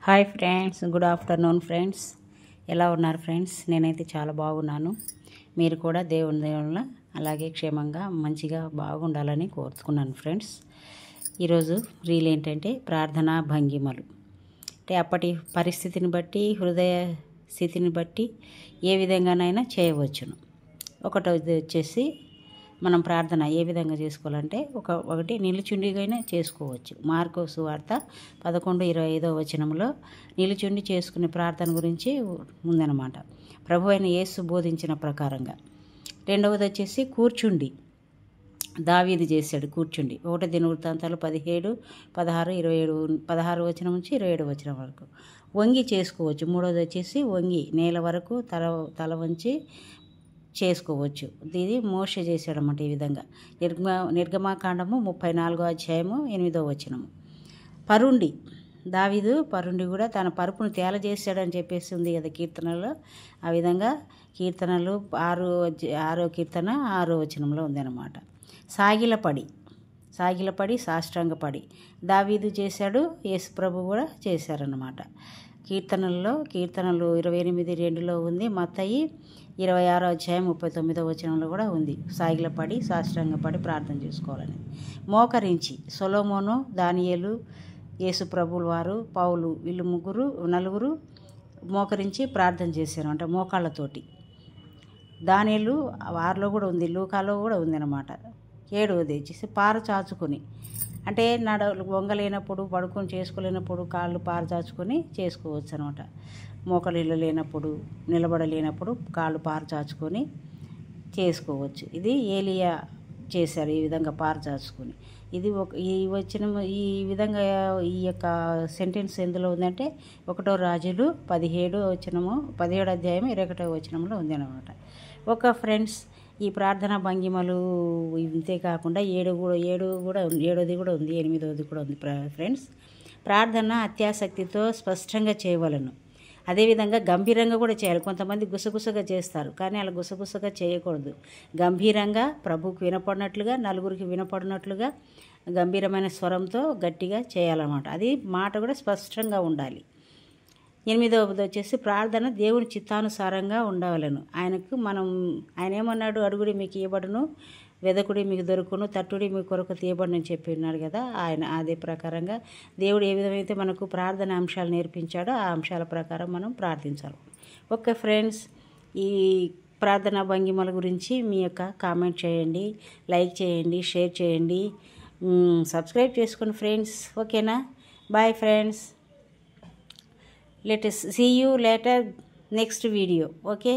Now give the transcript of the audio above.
Hi friends, good afternoon friends. ఎలా ఉన్నారు friends? నేనైతే చాలా బాగున్నాను. మీరు కూడా దేవుని దేవుళ్ళ అలాగే క్షేమంగా మంచిగా బాగుండాలని కోరుకున్నాను ఫ్రెండ్స్. ఈరోజు రీల్ ఏంటంటే ప్రార్థనా భంగిమలు. అంటే అప్పటి పరిస్థితిని బట్టి, హృదయ స్థితిని బట్టి ఏ విధంగానైనా చేయవచ్చును. ఒకటోది వచ్చేసి మనం ప్రార్థన ఏ విధంగా చేసుకోవాలంటే ఒకటి నిలుచుండిగైనా చేసుకోవచ్చు. మార్కు సువార్త 11:25 వచనంలో నిలుచుండి చేసుకునే ప్రార్థన గురించి ఉందన్నమాట, ప్రభు అయిన యేసు బోధించిన ప్రకారంగా. రెండవది వచ్చేసి కూర్చుండి దావీదు చేశాడు కూర్చుండి. 1 దినవృత్తాంతాలు 17, 16, 27 16 వచనం నుంచి 27 వచనం వరకు. వంగి చేసుకోవచ్చు. మూడవది వచ్చేసి వంగి నేల వరకు తల వంచి చేసుకోవచ్చు. ఇది మోషే చేశాడన్నమాట. ఈ విధంగా నిర్గమాకాండము 34వ అధ్యాయము 8వ వచనము. పరుండి దావీదు పరుండి కూడా తన పరుపును తేల చేశాడని చెప్పేసి ఉంది కదా కీర్తనలో. ఆ విధంగా కీర్తనలు 6వ కీర్తన 6వ వచనంలో ఉందన్నమాట. సాగిలపడి సాష్టాంగపడి దావీదు చేశాడు, యేసు ప్రభు కూడా చేశారన్నమాట. కీర్తనలు 28:2 ఉంది. మత్తయి 26వ అధ్యాయం 39వ వచనంలో కూడా ఉంది. సాగిలపడి సాష్టాంగపడి ప్రార్థన చేసుకోవాలని. మోకరించి సొలొమోను, దానియేలు, యేసు ప్రభువుల వారు, పౌలు వీళ్ళు నలుగురు మోకరించి ప్రార్థన చేశారు అంటే మోకాళ్ళతోటి. దానియేలు 6లో కూడా ఉంది, లూకాలో కూడా ఉంది అన్నమాట. 7వది వచ్చేసి చాచుకొని అంటే వంగలేనప్పుడు పడుకొని చేసుకోలేనప్పుడు కాళ్ళు చాచుకొని చేసుకోవచ్చు అనమాట. మోకలీళ్ళు లేనప్పుడు, నిలబడలేనప్పుడు కాళ్ళు చాచుకొని చేసుకోవచ్చు. ఇది ఏలియా చేశారు ఈ విధంగా చాచుకొని. ఇది ఈ విధంగా ఈ యొక్క సెంటెన్స్ ఎందులో ఉందంటే 1 రాజులు 17 అధ్యాయం 21వ వచనంలో ఉంది అనమాట. ఫ్రెండ్స్, ఈ ప్రార్థనా భంగిమలు ఇంతే కాకుండా 7వది కూడా ఉంది, 8వది కూడా ఉంది ఫ్రెండ్స్. ప్రార్థన అత్యాసక్తితో స్పష్టంగా చేయవలను. అదేవిధంగా గంభీరంగా కూడా చేయాలి. కొంతమంది గుసగుసగా చేస్తారు, కానీ అలా గుసగుసగా చేయకూడదు. గంభీరంగా ప్రభువుకు వినపడినట్లుగా, నలుగురికి వినపడినట్లుగా గంభీరమైన స్వరంతో గట్టిగా చేయాలన్నమాట. అది మాట కూడా స్పష్టంగా ఉండాలి. 8వది వచ్చేసి ప్రార్థన దేవుని చిత్తానుసారంగా ఉండవలను. ఆయన ఏమన్నాడు? అడుగుడి మీకు ఇవ్వబడును, వెదకుడి మీకు దొరుకును, తట్టుడి మీ కొరకు తీయబడును అని చెప్పి ఉన్నాడు కదా. ఆయన అదే ప్రకారంగా దేవుడు ఏ విధమైతే మనకు ప్రార్థన అంశాలు నేర్పించాడో ఆ అంశాల ప్రకారం మనం ప్రార్థించాలి. ఫ్రెండ్స్, ఈ ప్రార్థనా భంగిమల గురించి మీ యొక్క కామెంట్ చేయండి, లైక్ చేయండి, షేర్ చేయండి, సబ్స్క్రైబ్ చేసుకోండి ఫ్రెండ్స్. ఓకేనా? Bye friends. Let us see you later next video. Okay.